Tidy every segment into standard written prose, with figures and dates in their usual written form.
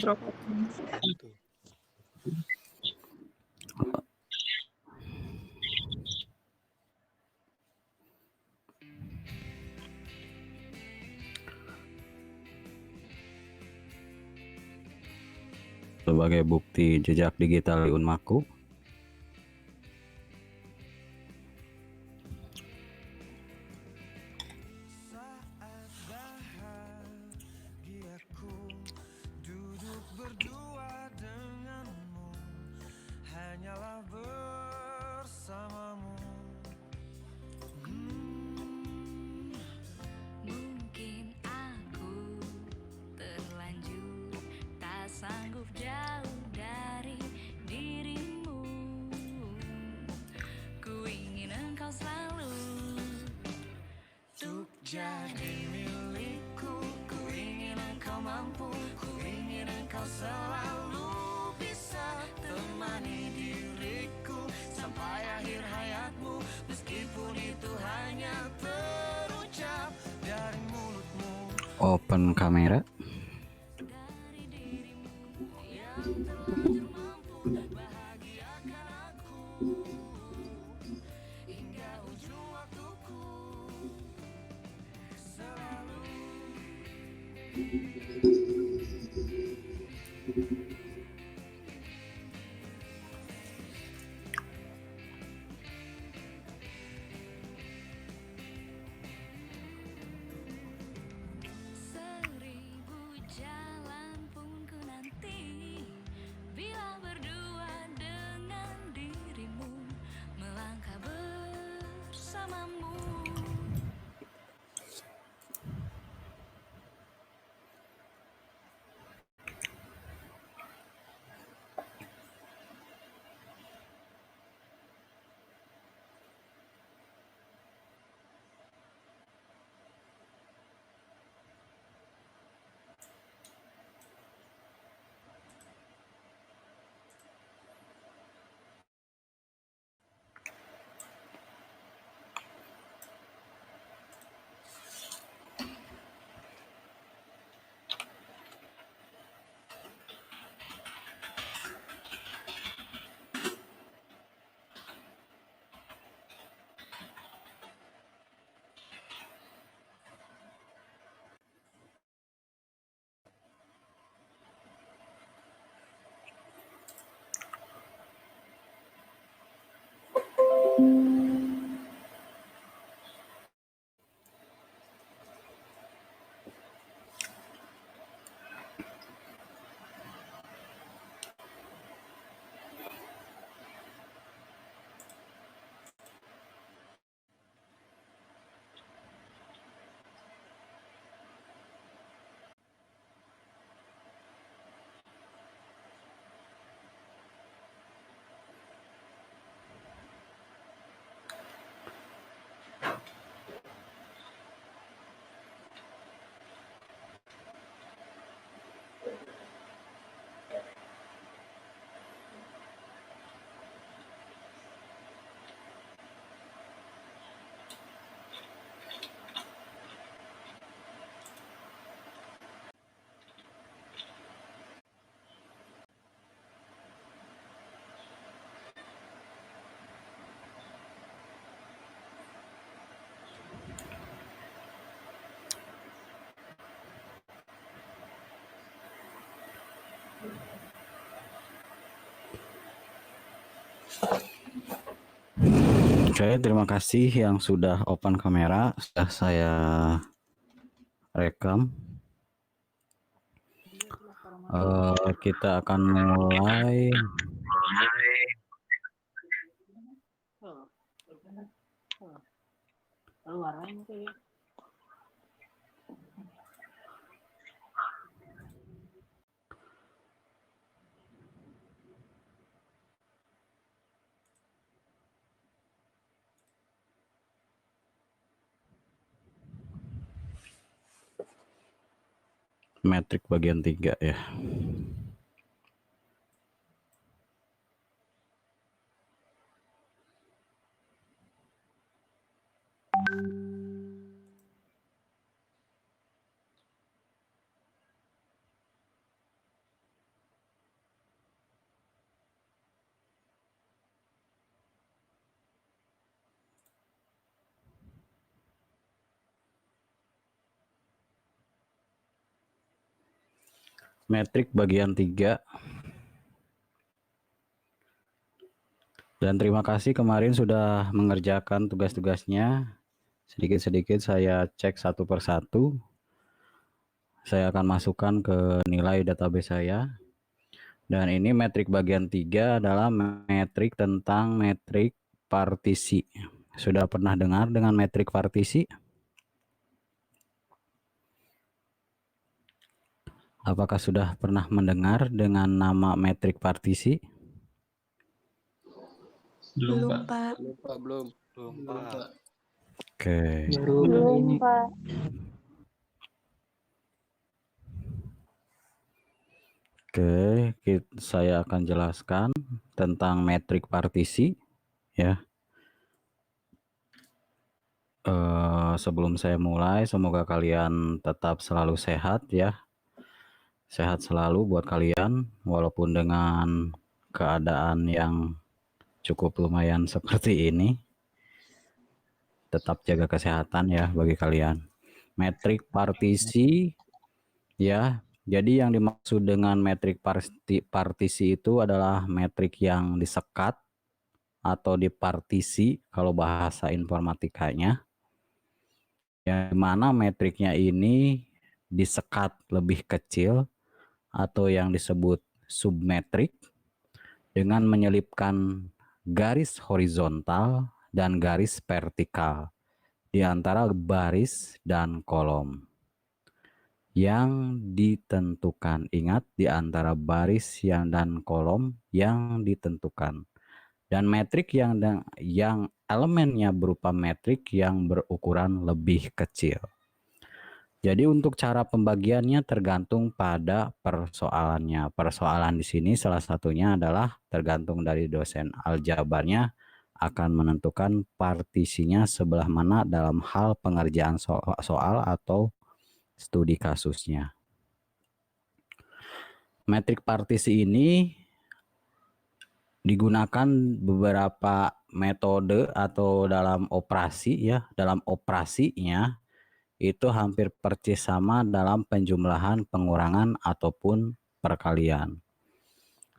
Tuh. Sebagai bukti jejak digital di Unmaku, duduk berdua denganmu, hanyalah bersamamu. Mungkin aku terlanjur tak sanggup jauh dari dirimu. Ku ingin engkau selalu Untuk jadi milikku, ku ingin engkau mampu, ku ingin engkau selalu bisa temani diriku sampai akhir hayatmu, meskipun itu hanya terucap dari mulutmu. open kamera. dari dirimu yang terlanjur mampu bahagiakan aku hingga ujung waktuku selalu. Seribu jalan pun ku nanti bila berdua dengan dirimu, melangkah bersamamu. Oke, terima kasih yang sudah open kamera, sudah saya rekam. Kita akan mulai. Metrik bagian 3 ya. metrik bagian 3. Dan terima kasih kemarin sudah mengerjakan tugas-tugasnya. Sedikit-sedikit saya cek satu persatu. Saya akan masukkan ke nilai database saya. Dan ini metrik bagian 3 adalah metrik tentang metrik partisi. Sudah pernah dengar dengan metrik partisi? Apakah sudah pernah mendengar dengan nama metrik partisi? Belum, Pak. Belum, Pak. Oke. Belum, Pak. Oke, saya akan jelaskan tentang metrik partisi ya. Sebelum saya mulai, semoga kalian tetap selalu sehat ya. Sehat selalu buat kalian, walaupun dengan keadaan yang cukup lumayan seperti ini. Tetap jaga kesehatan ya bagi kalian. Metrik partisi ya. Jadi yang dimaksud dengan metrik partisi itu adalah metrik yang disekat atau dipartisi kalau bahasa informatikanya. Yang mana metriknya ini disekat lebih kecil atau yang disebut submetrik dengan menyelipkan garis horizontal dan garis vertikal di antara baris dan kolom yang ditentukan. Ingat, di antara baris dan kolom yang ditentukan. Dan metrik yang elemennya berupa metrik yang berukuran lebih kecil. Jadi untuk cara pembagiannya tergantung pada persoalannya. Persoalan di sini salah satunya adalah tergantung dari dosen aljabarnya akan menentukan partisinya sebelah mana dalam hal pengerjaan soal atau studi kasusnya. Metrik partisi ini digunakan beberapa metode atau dalam operasi ya, dalam operasinya itu hampir persis sama dalam penjumlahan, pengurangan ataupun perkalian.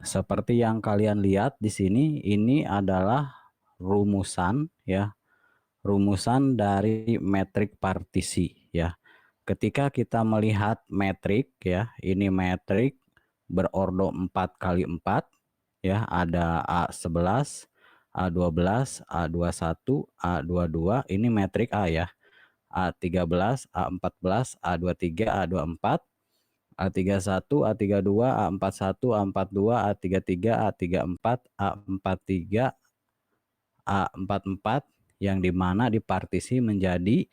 Seperti yang kalian lihat di sini, ini adalah rumusan ya, rumusan dari metrik partisi ya. Ketika kita melihat metrik ya, ini metrik berordo 4x4 ya, ada A11, A12, A21, A22, ini metrik A ya. A13, A14, A23, A24, A31, A32, A41, A42, A33, A34, A43, A44 yang dimana dipartisi menjadi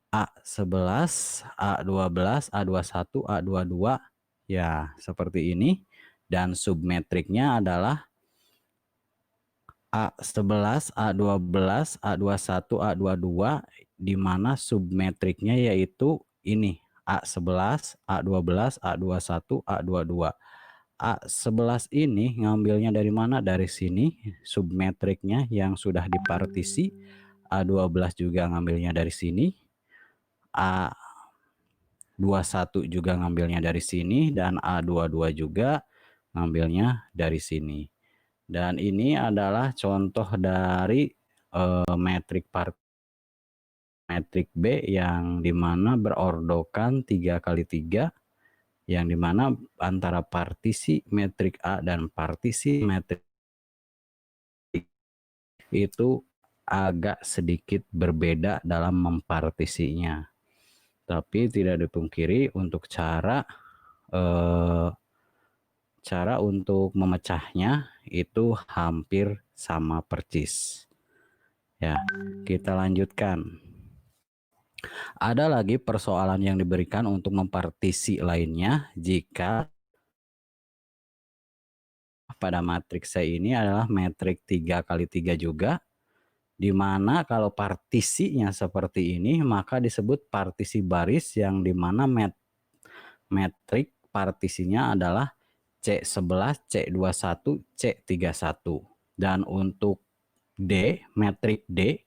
A11, A12, A21, A22 ya seperti ini. Dan submetriknya adalah A11, A12, A21, A22 di mana submetriknya yaitu ini A11, A12, A21, A22. A11 ini ngambilnya dari mana? Dari sini submetriknya yang sudah dipartisi. A12 juga ngambilnya dari sini. A21 juga ngambilnya dari sini dan A22 juga ngambilnya dari sini. Dan ini adalah contoh dari metrik B yang dimana berordokan 3x3 yang dimana antara partisi metrik A dan partisi metrik itu agak sedikit berbeda dalam mempartisinya. Tapi tidak dipungkiri untuk cara untuk memecahnya itu hampir sama persis. Ya, kita lanjutkan. Ada lagi persoalan yang diberikan untuk mempartisi lainnya jika pada matriks C ini adalah metrik 3x3 juga, di mana kalau partisinya seperti ini maka disebut partisi baris yang dimana metrik partisinya adalah C11, C21, C31. Dan untuk D, metrik D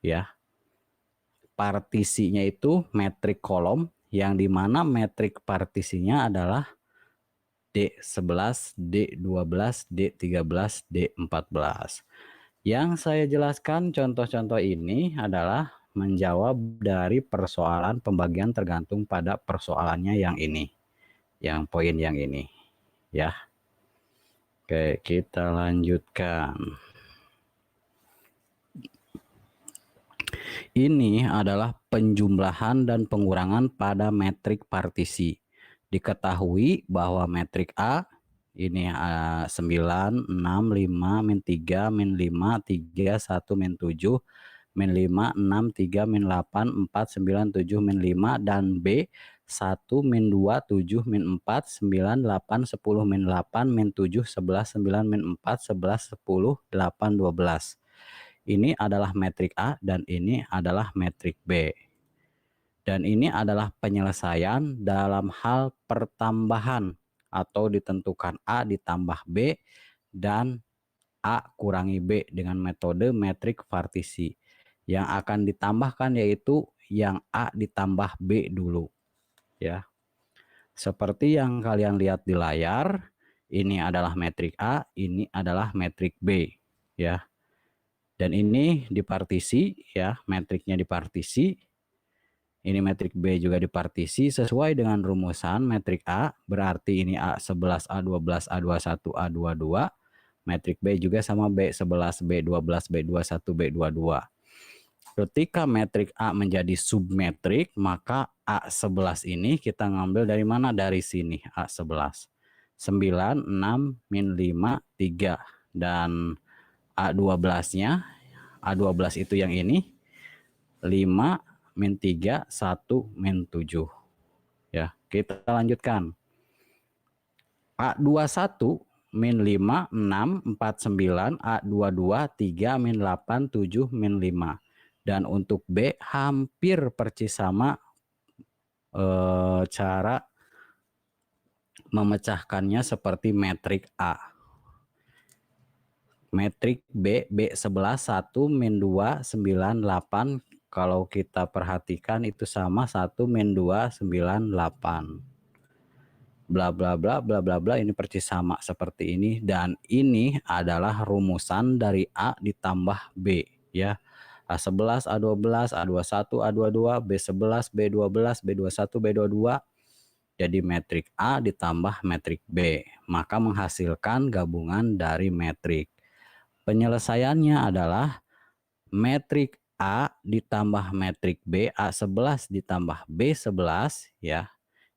ya, partisinya itu metrik kolom yang dimana metrik partisinya adalah D11, D12, D13, D14. Yang saya jelaskan contoh-contoh ini adalah menjawab dari persoalan pembagian tergantung pada persoalannya yang ini. Yang poin yang ini. Ya. Oke, kita lanjutkan. Ini adalah penjumlahan dan pengurangan pada metrik partisi. Diketahui bahwa metrik A ini 9, 6, 5, min 3, min 5, 3, 1, min 7, min 5, 6, 3, min 8, 4, 9, 7, min 5, dan B 1, min 2, 7, min 4, 9, 8, 10, min 8, min 7, 11, 9, min 4, 11, 10, 8, 12. Ini adalah metrik A dan ini adalah metrik B. Dan ini adalah penyelesaian dalam hal pertambahan atau ditentukan A ditambah B dan A kurangi B dengan metode metrik partisi. Yang akan ditambahkan yaitu yang A ditambah B dulu. Ya. Seperti yang kalian lihat di layar, ini adalah metrik A, ini adalah metrik B. Ya. Dan ini dipartisi, ya, metriknya dipartisi. Ini metrik B juga dipartisi sesuai dengan rumusan metrik A, berarti ini A11, A12, A21, A22. Metrik B juga sama B11, B12, B21, B22. Ketika metrik A menjadi submetrik, maka A11 ini kita ngambil dari mana? Dari sini, A11. 9, 6, min 5, 3. Dan A12-nya, A12 itu yang ini, 5, min 3, 1, min 7. Ya, kita lanjutkan. A21, min 5, 6, 4, 9, A22, 3, min 8, 7, min 5. Dan untuk B hampir persis sama cara memecahkannya seperti metrik A. Metrik B, B11, 1, min 2, 9, 8. Kalau kita perhatikan itu sama 1, min 2, 9, 8. Bla bla bla bla bla bla, ini persis sama seperti ini. Dan ini adalah rumusan dari A ditambah B. Ya. A11, A12, A21, A22, B11, B12, B21, B22. Jadi metrik A ditambah metrik B. Maka menghasilkan gabungan dari metrik. Penyelesaiannya adalah metrik A ditambah metrik B, A11 ditambah B11, ya.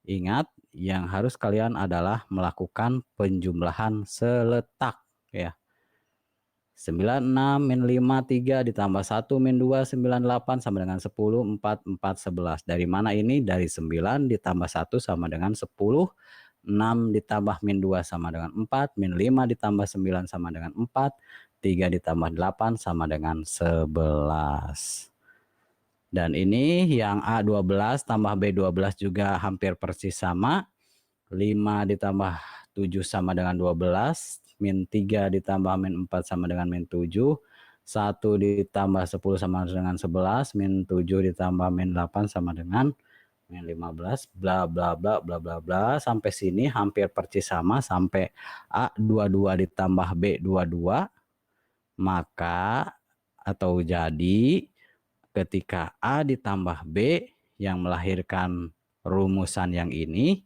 Ingat, yang harus kalian adalah melakukan penjumlahan seletak, ya. 96 min 5 3 ditambah 1 min 2 9 8 sama dengan 10 4 4 11. Dari mana ini? Dari 9 ditambah 1 sama dengan 10. 6 ditambah min 2 sama dengan 4, min 5 ditambah 9 sama dengan 4, 3 ditambah 8 sama dengan 11. Dan ini yang A12 tambah B12 juga hampir persis sama. 5 ditambah 7 sama dengan 12, min 3 ditambah min 4 sama dengan min 7, 1 ditambah 10 sama dengan 11, min 7 ditambah min 8 sama dengan min 15, bla bla bla bla bla bla. Sampai sini hampir persis sama sampai A22 ditambah B22. Maka atau jadi ketika A ditambah B yang melahirkan rumusan yang ini,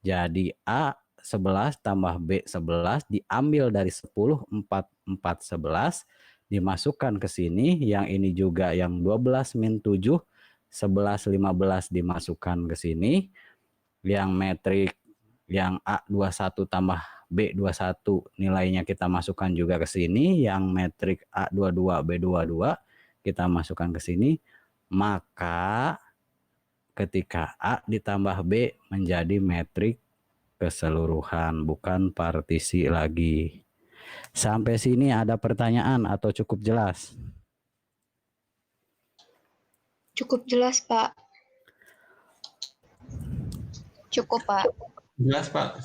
jadi A11 tambah B11 diambil dari 10, 4, 4, 11, dimasukkan ke sini, yang ini juga yang 12 min 7, 11, 15 dimasukkan ke sini, yang metrik yang A21 tambah B21 nilainya kita masukkan juga ke sini, yang metrik A22 B22 kita masukkan ke sini, maka ketika A ditambah B menjadi metrik keseluruhan, bukan partisi lagi. Sampai sini ada pertanyaan atau cukup jelas? Cukup jelas, Pak. Cukup, Pak. Jelas, Pak.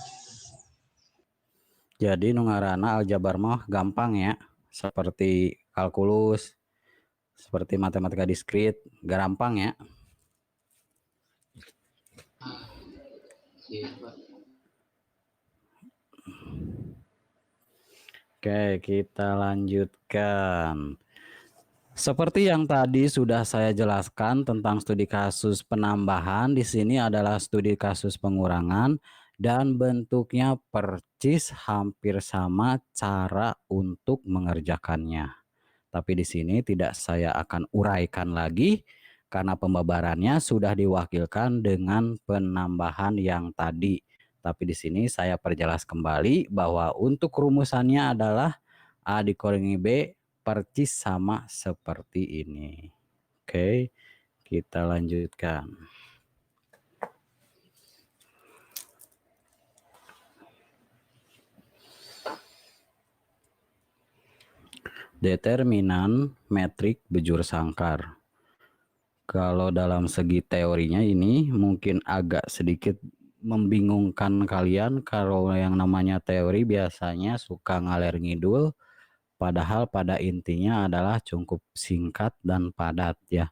Jadi nungarana aljabar mah gampang ya, seperti kalkulus, seperti matematika diskrit, gampang ya. Oke, kita lanjutkan. Seperti yang tadi sudah saya jelaskan tentang studi kasus penambahan, di sini adalah studi kasus pengurangan dan bentuknya percis hampir sama cara untuk mengerjakannya. Tapi di sini tidak saya akan uraikan lagi karena pembabarannya sudah diwakilkan dengan penambahan yang tadi. Tapi di sini saya perjelas kembali bahwa untuk rumusannya adalah A dikurangi B percis sama seperti ini. Oke, kita lanjutkan. Determinan metrik bujur sangkar. Kalau dalam segi teorinya ini mungkin agak sedikit membingungkan kalian kalau yang namanya teori biasanya suka ngaler ngidul, padahal pada intinya adalah cukup singkat dan padat ya.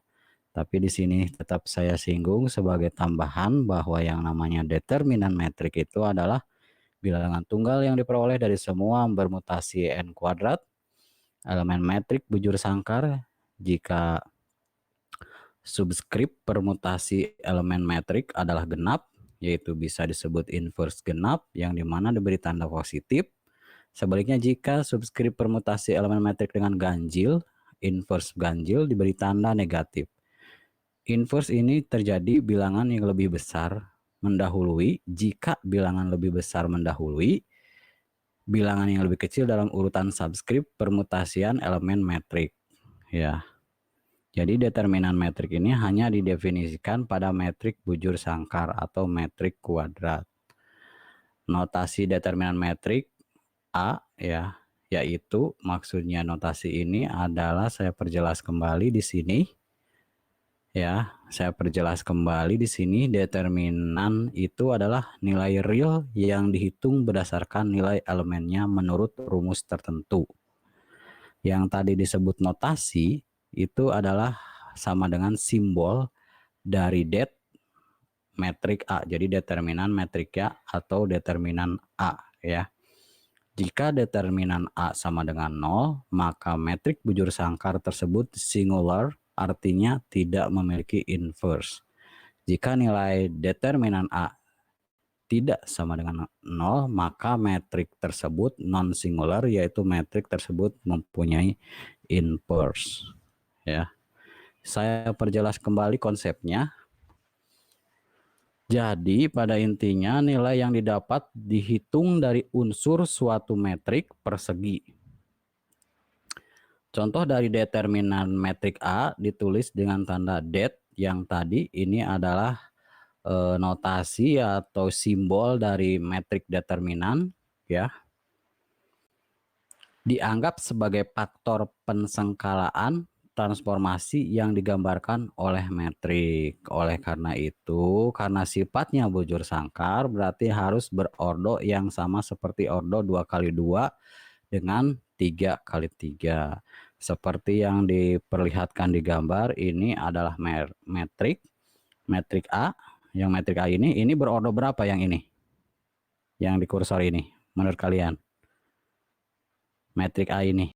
Tapi di sini tetap saya singgung sebagai tambahan bahwa yang namanya determinan metrik itu adalah bilangan tunggal yang diperoleh dari semua bermutasi n kuadrat elemen metrik bujur sangkar jika subskrip permutasi elemen metrik adalah genap, yaitu bisa disebut inverse genap yang dimana diberi tanda positif. Sebaliknya jika subskrip permutasi elemen metrik dengan ganjil, inverse ganjil diberi tanda negatif. Inverse ini terjadi bilangan yang lebih besar mendahului jika bilangan lebih besar mendahului bilangan yang lebih kecil dalam urutan subskrip permutasian elemen metrik. Ya. Jadi determinan metrik ini hanya didefinisikan pada metrik bujur sangkar atau metrik kuadrat. Notasi determinan metrik A ya, yaitu maksudnya notasi ini adalah saya perjelas kembali di sini. Ya, saya perjelas kembali di sini determinan itu adalah nilai real yang dihitung berdasarkan nilai elemennya menurut rumus tertentu. Yang tadi disebut notasi itu adalah sama dengan simbol dari det metrik A. Jadi determinan metriknya atau determinan A ya. Jika determinan A sama dengan 0, maka metrik bujur sangkar tersebut singular, artinya tidak memiliki inverse. Jika nilai determinan A tidak sama dengan 0, maka metrik tersebut non-singular, yaitu metrik tersebut mempunyai inverse. Ya, saya perjelas kembali konsepnya. Jadi pada intinya nilai yang didapat dihitung dari unsur suatu metrik persegi. Contoh dari determinan metrik A ditulis dengan tanda det yang tadi ini adalah notasi atau simbol dari metrik determinan ya. Dianggap sebagai faktor pensengkalaan transformasi yang digambarkan oleh metrik. Oleh karena itu, karena sifatnya bujur sangkar berarti harus berordo yang sama seperti ordo 2x2 dengan 3x3. Seperti yang diperlihatkan di gambar, ini adalah metrik A. Yang metrik A ini berordo berapa yang ini? Yang di kursor ini menurut kalian? Metrik A ini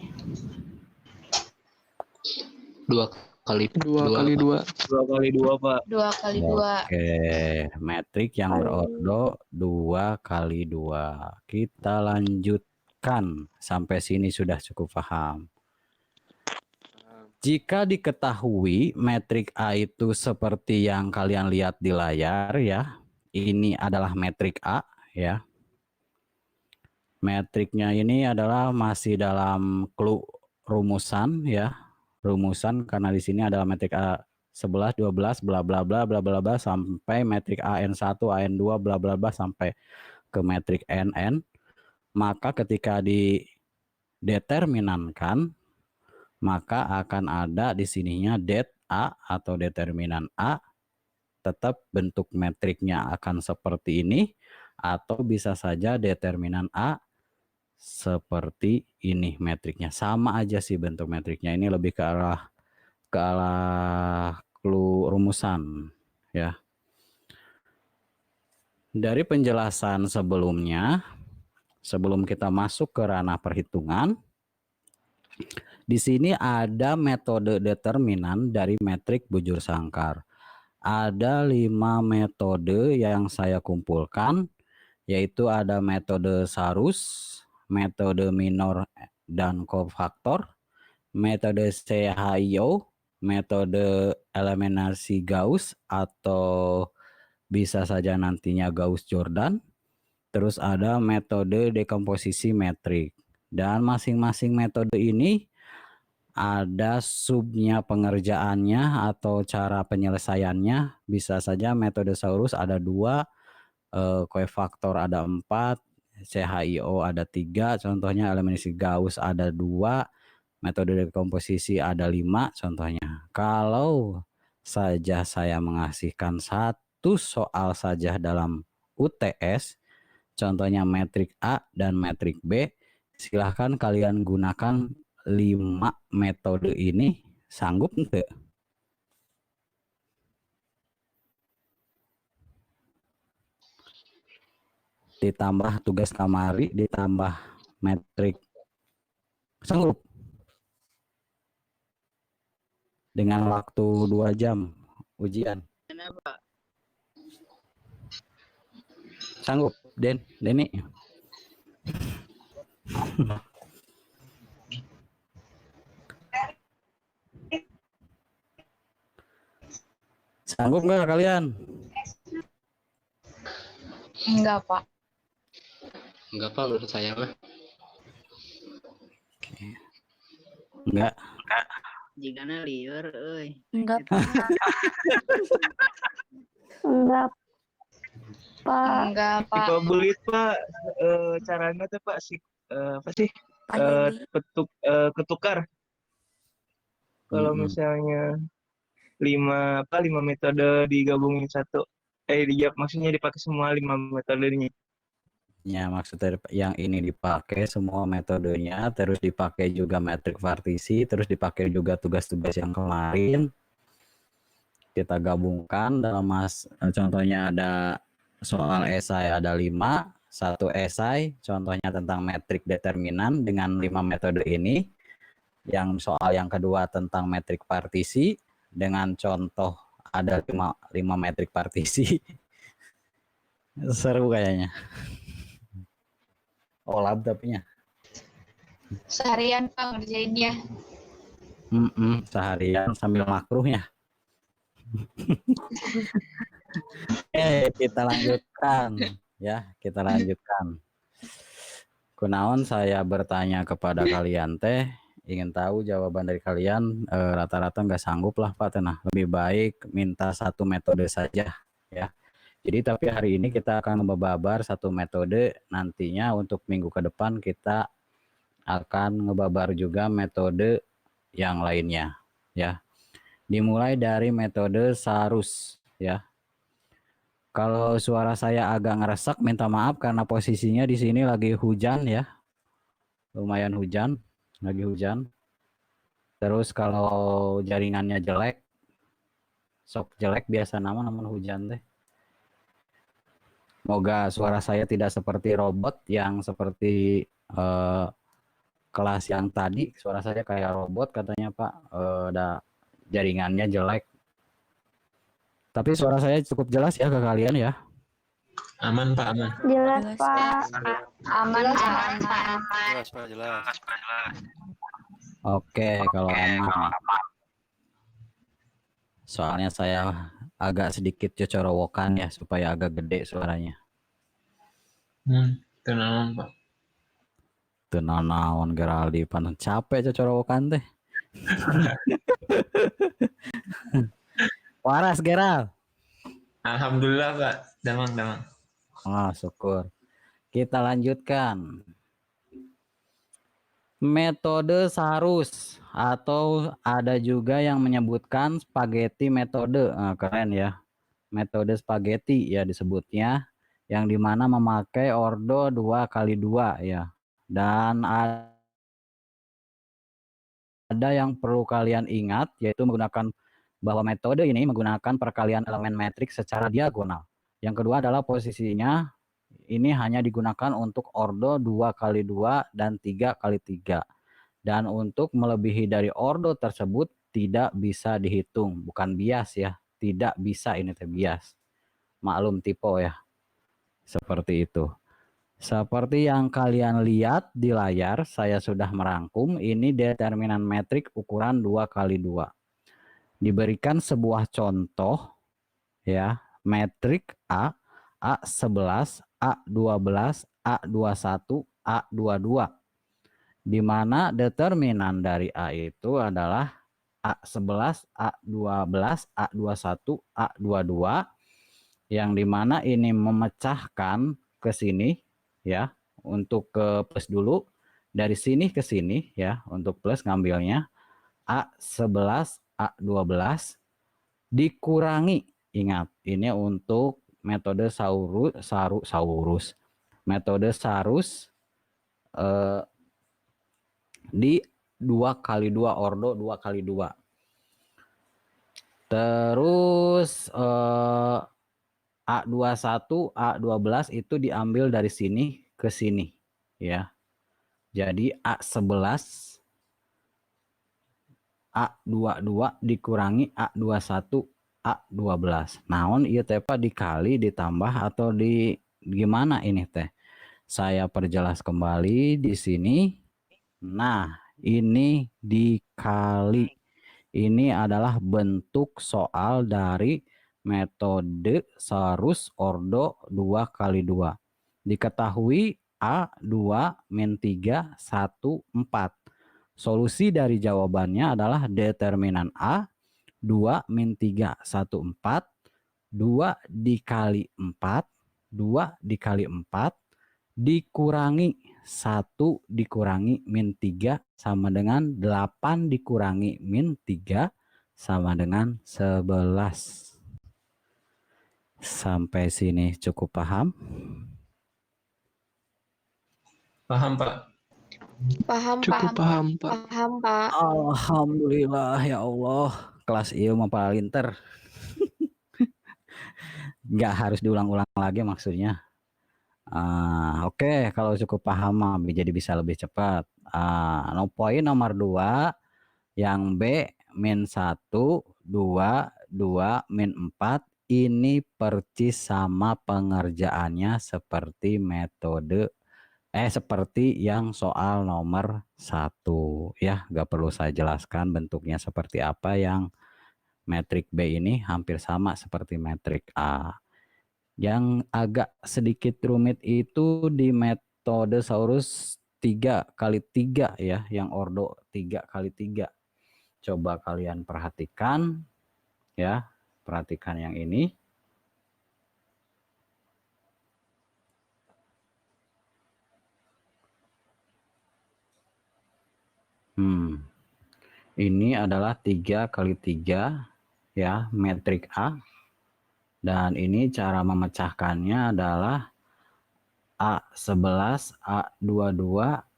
2 kali 2 Pak. 2x2. Oke, metrik yang berordo 2x2. Kita lanjutkan sampai sini sudah cukup paham. Jika diketahui metrik A itu seperti yang kalian lihat di layar ya, ini adalah metrik A ya. Metriknya ini adalah masih dalam clue rumusan ya. Rumusan karena di sini adalah metrik A 11, 12, bla bla bla bla bla bla sampai metrik AN1, AN2 bla bla bla sampai ke metrik NN. Maka ketika dideterminankan maka akan ada di sininya det A atau determinan A, tetap bentuk metriknya akan seperti ini atau bisa saja determinan A seperti ini metriknya. Sama aja sih bentuk metriknya, ini lebih ke arah clue rumusan ya. Dari penjelasan sebelumnya sebelum kita masuk ke ranah perhitungan, di sini ada metode determinan dari metrik bujur sangkar. Ada 5 metode yang saya kumpulkan, yaitu ada metode Sarus, metode minor dan kofaktor, metode CHIO, metode eliminasi Gauss atau bisa saja nantinya Gauss-Jordan, terus ada metode dekomposisi metrik. Dan masing-masing metode ini ada subnya pengerjaannya atau cara penyelesaiannya. Bisa saja metode Saurus ada 2, kofaktor ada 4, CHIO ada 3, contohnya eliminasi Gauss ada 2, metode dekomposisi ada 5 contohnya. Kalau saja saya mengasihkan satu soal saja dalam UTS, contohnya metrik A dan metrik B, silahkan kalian gunakan 5 metode ini, sanggup enggak? Ditambah tugas kamari, ditambah metrik, sanggup? Dengan waktu 2 jam ujian. Sanggup, Deni? Sanggup nggak kalian? Enggak, Pak. Enggak Pak, menurut saya mah. Enggak. Jigana liur, euy. Enggak, Pak. Enggak, Pak. Enggak, Pak. Dipabulit Pak, caranya tuh Pak apa sih? Pak Yuli. Ketukar. Kalau misalnya 5 metode digabungin satu, maksudnya dipakai semua 5 metodenya. Ya, maksudnya yang ini dipakai semua metodenya, terus dipakai juga metrik partisi, terus dipakai juga tugas-tugas yang kemarin. Kita gabungkan dalam contohnya ada soal esai ada 5, satu esai contohnya tentang metrik determinan dengan 5 metode ini. Yang soal yang kedua tentang metrik partisi dengan contoh ada 5 metrik partisi. Seru kayaknya. Olab tapinya. Seharian, Pak, ngerjainnya. Seharian sambil makruhnya. Kita lanjutkan ya, kita lanjutkan. Kunaon saya bertanya kepada kalian teh, ingin tahu jawaban dari kalian, rata-rata nggak sanggup lah Pak Tenah. Lebih baik minta satu metode saja ya. Jadi tapi hari ini kita akan membabar satu metode, nantinya untuk minggu ke depan kita akan ngebabar juga metode yang lainnya ya. Dimulai dari metode Sarus ya. Kalau suara saya agak ngeresek, minta maaf karena posisinya di sini lagi hujan ya. Lumayan hujan, lagi hujan. Terus kalau jaringannya jelek, sok jelek biasa namun hujan teh. Semoga suara saya tidak seperti robot yang seperti kelas yang tadi. Suara saya kayak robot katanya Pak, ada jaringannya jelek. Tapi suara saya cukup jelas ya ke kalian ya. Aman Pak, aman. Jelas, Jelas, Pak. Aman, aman, Pak. Jelas Pak, jelas. Oke, kalau aman. Soalnya saya agak sedikit cocorowokan ya supaya agak gede suaranya. Tenang Pak. Tenang naon Geraldi pan capek cocorowokan teh. Waras Geral. Alhamdulillah Pak, damang. Ah, syukur. Kita lanjutkan. Metode Sarus atau ada juga yang menyebutkan spaghetti metode. Nah, keren ya. Metode spaghetti ya disebutnya, yang dimana memakai ordo 2x2 ya. Dan ada yang perlu kalian ingat, yaitu menggunakan bahwa metode ini menggunakan perkalian elemen metrik secara diagonal. Yang kedua adalah posisinya Ini hanya digunakan untuk ordo 2 kali 2 dan 3 kali 3. Dan untuk melebihi dari ordo tersebut tidak bisa dihitung. Bukan bias ya. Tidak bisa, ini teh bias. Maklum tipe ya. Seperti itu. Seperti yang kalian lihat di layar, saya sudah merangkum. Ini determinan metrik ukuran 2 kali 2. Diberikan sebuah contoh ya, metrik A, A11, A12, A21, A22. Di mana determinan dari A itu adalah A11, A12, A21, A22, yang dimana ini memecahkan ke sini ya, untuk ke plus dulu, dari sini ke sini ya, untuk plus ngambilnya A11, A12 dikurangi, ingat ini untuk metode metode Sarus di 2 kali 2 ordo 2 kali 2. Terus A21, A12 itu diambil dari sini ke sini ya. Jadi A11, A22 dikurangi A21, A12. Naon ieu teh dikali, ditambah, atau di gimana ini teh? Saya perjelas kembali di sini. Nah, ini dikali. Ini adalah bentuk soal dari metode Sarus ordo 2 kali 2. Diketahui A2 min 3, 1, 4. Solusi dari jawabannya adalah determinan A 2 min 3, 1, 4. 2 dikali 4, 2 dikali 4, dikurangi 1 dikurangi min 3 sama dengan 8 dikurangi min 3 sama dengan 11. Sampai sini cukup paham? Paham, Pak. Paham, Cukup paham, Pak. Paham, Pak. Alhamdulillah ya Allah. Kelas ieu mah palinter. Nggak harus diulang-ulang lagi maksudnya. Oke, kalau cukup paham jadi bisa lebih cepat. Poin nomor 2 yang B min 1, 2, 2 min 4 ini percis sama pengerjaannya seperti metode seperti yang soal nomor 1 ya. Nggak perlu saya jelaskan bentuknya seperti apa. Yang metrik B ini hampir sama seperti metrik A. Yang agak sedikit rumit itu di metode Saurus 3 kali 3 ya, yang ordo 3 kali 3. Coba kalian perhatikan ya, perhatikan yang ini. Ini adalah 3 kali 3 ya, metrik A. Dan ini cara memecahkannya adalah A11, A22,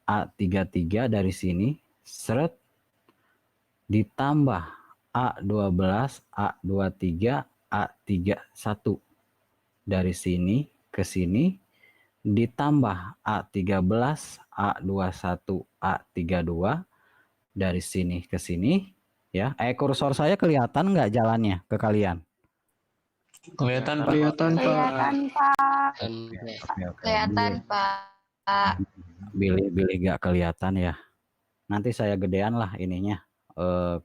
A33 dari sini, seret, ditambah A12, A23, A31 dari sini ke sini, ditambah A13, A21, A32 dari sini ke sini ya. Kursor saya kelihatan nggak jalannya ke kalian? Kelihatan, Pak. Kelihatan, Pak. Kelihatan, Pak. Kelihatan, Pak. Bilih nggak kelihatan ya. Nanti saya gedean lah ininya.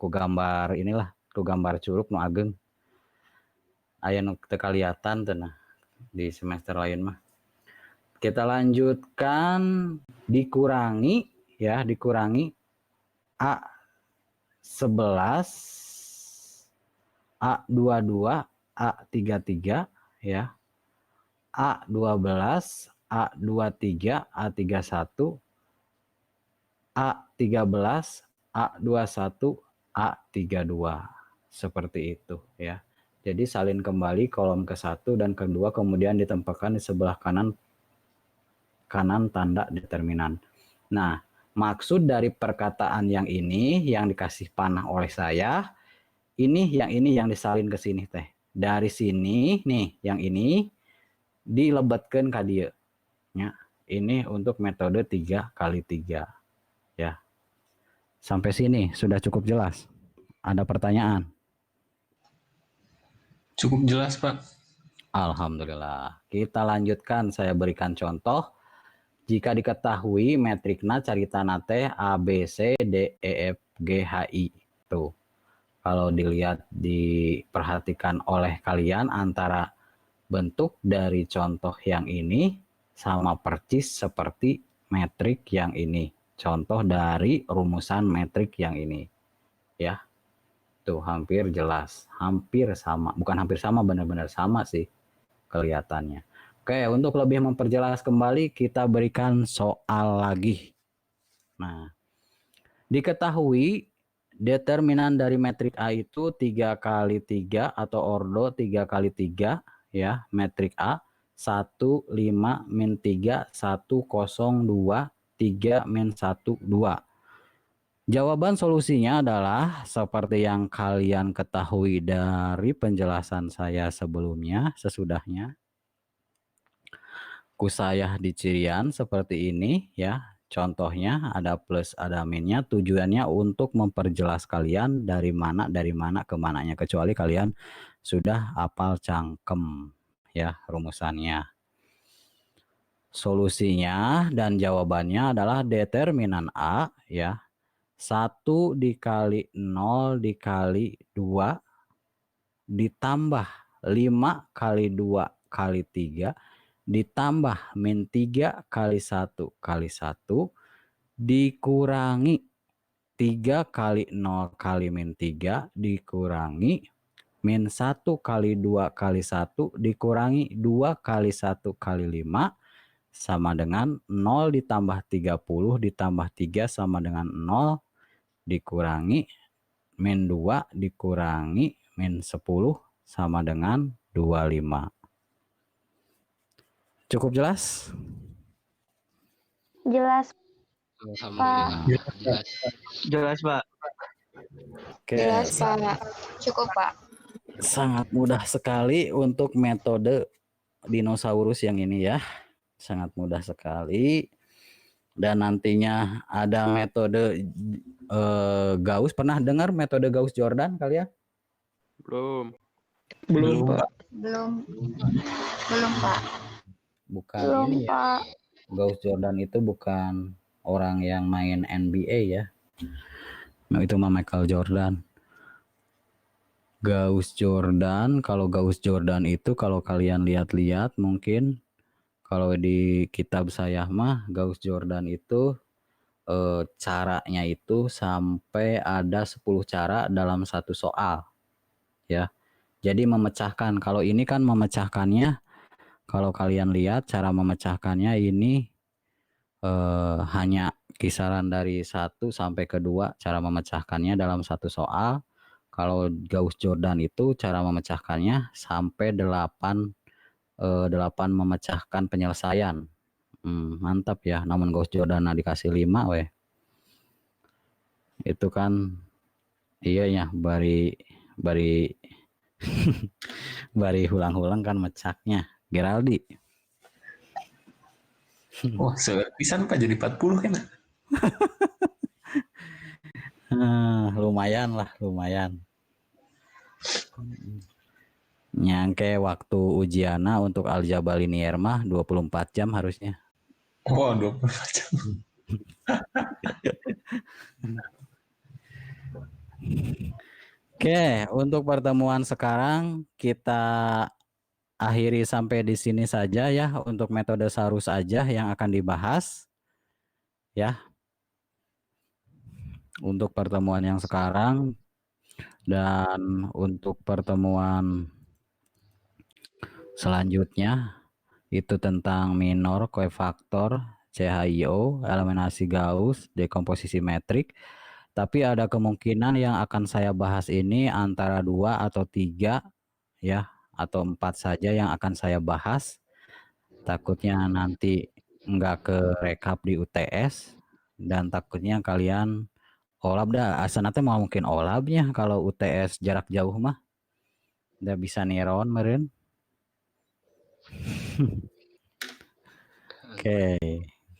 Ku gambar inilah, ku gambar curug nu ageng. Aya nu teu kelihatan teh nah di semester lain mah. Kita lanjutkan, dikurangi ya, dikurangi A11, A22, A33 ya. A12, A23, A31, A13, A21, A32. Seperti itu ya. Jadi salin kembali kolom ke-1 dan ke-2, kemudian ditempatkan di sebelah kanan tanda determinan. Nah, maksud dari perkataan yang ini yang dikasih panah oleh saya, ini yang disalin ke sini teh. Dari sini nih, yang ini dilebetkeun ka dieu nya. Ini untuk metode 3x3 ya. Sampai sini sudah cukup jelas? Ada pertanyaan? Cukup jelas, Pak. Alhamdulillah. Kita lanjutkan, saya berikan contoh. Jika diketahui metrikna caritana teh A, B, C, D, E, F, G, H, I. Tuh. Kalau dilihat, diperhatikan oleh kalian antara bentuk dari contoh yang ini sama persis seperti metrik yang ini. Contoh dari rumusan metrik yang ini. Ya. Tuh hampir jelas. Hampir sama. Bukan hampir sama, benar-benar sama sih kelihatannya. Oke, untuk lebih memperjelas kembali kita berikan soal lagi. Nah, diketahui determinan dari metrik A itu 3x3 atau ordo 3x3 ya, metrik A 1, 5, min 3, 1, 0, 2, 3, min 1, 2. Jawaban solusinya adalah seperti yang kalian ketahui dari penjelasan saya sebelumnya, sesudahnya. Kusayah di cirian seperti ini ya. Contohnya ada plus ada minnya, tujuannya untuk memperjelas kalian dari mana ke mananya, kecuali kalian sudah hafal cangkem ya rumusannya. Solusinya dan jawabannya adalah determinan A ya. 1 dikali 0 dikali 2 ditambah 5 kali 2 kali 3 ditambah min 3 kali 1 kali 1 dikurangi 3 kali 0 kali min 3 dikurangi min 1 kali 2 kali 1 dikurangi 2 kali 1 kali 5 sama dengan 0 ditambah 30 ditambah 3 sama dengan 0 dikurangi min 2 dikurangi min 10 sama dengan 25. Cukup jelas? Jelas, Alhamdulillah. Jelas. Jelas, Pak. Oke, Jelas, Pak. Cukup, Pak. sangat mudah sekali untuk metode dinosaurus yang ini ya. Sangat mudah sekali. Dan nantinya ada metode Gauss. Pernah dengar metode Gauss-Jordan kalian? Belum, Pak. Pak. Belum, Pak. Bukan belum ini ya. Pak. Gauss-Jordan itu bukan orang yang main NBA ya. Nah, itu mah Michael Jordan. Gauss-Jordan, kalau Gauss-Jordan itu kalau kalian lihat-lihat mungkin kalau di kitab saya mah Gauss-Jordan itu caranya itu sampai ada 10 cara dalam satu soal ya. Jadi memecahkan, kalau ini kan memecahkannya, kalau kalian lihat cara memecahkannya ini hanya kisaran dari 1 sampai ke 2 cara memecahkannya dalam satu soal. Kalau Gauss-Jordan itu cara memecahkannya sampai 8 memecahkan penyelesaian. Mantap ya. Namun Gauss-Jordan dikasih 5 weh. Itu kan iya ya, bari bari hulang-hulang kan mecahnya. Geraldi. Wah, pisan Pak jadi 40 kan? Lumayan lah, lumayan. Nyangke waktu ujiana untuk aljabar linier mah 24 jam harusnya. Wah, 24 jam. Oke, untuk pertemuan sekarang kita akhiri sampai di sini saja ya, untuk metode Sarus aja yang akan dibahas ya. Untuk pertemuan yang sekarang dan untuk pertemuan selanjutnya itu tentang minor, koefaktor, CHIO, eliminasi Gauss, dekomposisi metrik. Tapi ada kemungkinan yang akan saya bahas ini antara 2 atau 3 ya, atau 4 saja yang akan saya bahas. Takutnya nanti nggak ke rekap di UTS dan takutnya kalian olab dah. Asalnya mau mungkin olabnya kalau UTS jarak jauh mah. Udah bisa niron meren. Oke,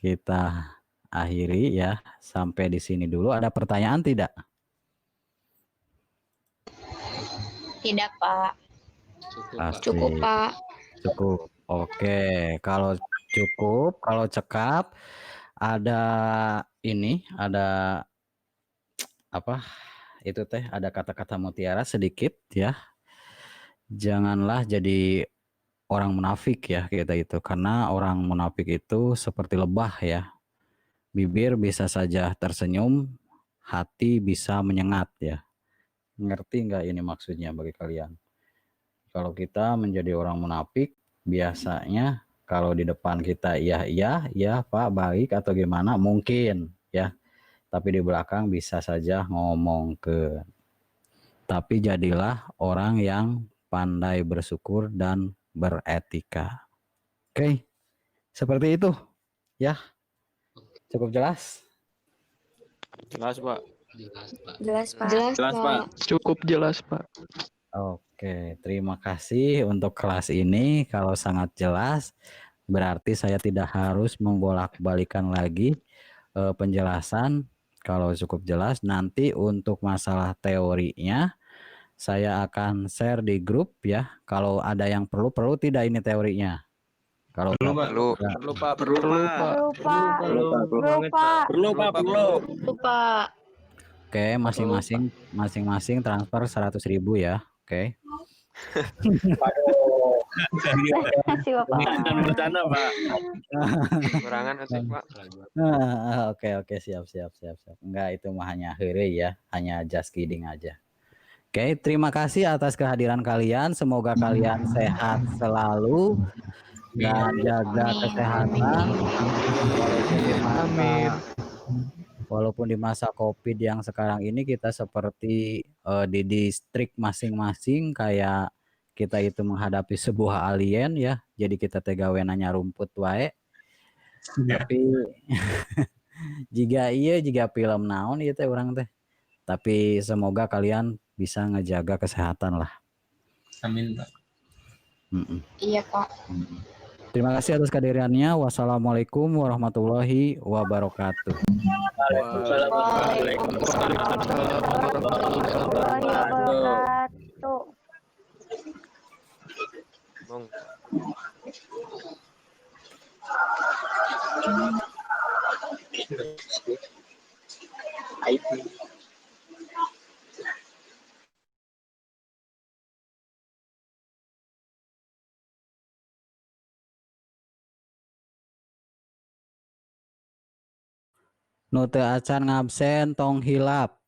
kita akhiri ya sampai di sini dulu. Ada pertanyaan tidak? Tidak, Pak. Pasti. Cukup, Pak. Cukup. Oke, kalau cukup, kalau cekap ada ini, ada apa? Itu teh ada kata-kata mutiara sedikit ya. Janganlah jadi orang munafik ya kita itu, karena orang munafik itu seperti lebah ya. Bibir bisa saja tersenyum, hati bisa menyengat ya. Ngerti nggak ini maksudnya bagi kalian? Kalau kita menjadi orang munafik, biasanya kalau di depan kita iya Pak baik atau gimana mungkin ya, tapi di belakang bisa saja ngomong ke. Tapi jadilah orang yang pandai bersyukur dan beretika. Oke, seperti itu ya. Cukup jelas? Jelas, Pak. Jelas, Pak. Jelas, Pak. Cukup jelas, Pak. Oke, terima kasih untuk kelas ini. Kalau sangat jelas, berarti saya tidak harus membolak-balikan lagi penjelasan. Kalau cukup jelas, nanti untuk masalah teorinya, saya akan share di grup ya. Kalau ada yang perlu tidak ini teorinya? Kalau Perlu, Pak. Perlu, Pak. Perlu, Pak. Lupa. Oke, masing-masing transfer 100.000 ya. Oke. Kasih Bapak. Bercanda, Pak. Kurangan nanti, Pak. Oke, siap. Enggak, itu mah hanya heureuy ya, hanya just kidding aja. Oke, terima kasih atas kehadiran kalian. Semoga kalian sehat selalu dan jaga kesehatan. Walaupun di masa COVID yang sekarang ini kita seperti di distrik masing-masing kayak kita itu menghadapi sebuah alien ya. Jadi kita tegawe nanya rumput wae. Tapi jika film naon ieu teh urang teh. Tapi semoga kalian bisa ngejaga kesehatan lah. Amin, Pak. Iya, Pak. Terima kasih atas kehadirannya. Wassalamualaikum warahmatullahi wabarakatuh. Warahmatullahi wabarakatuh. Bung. Nu teu acan ngabsen tong hilap.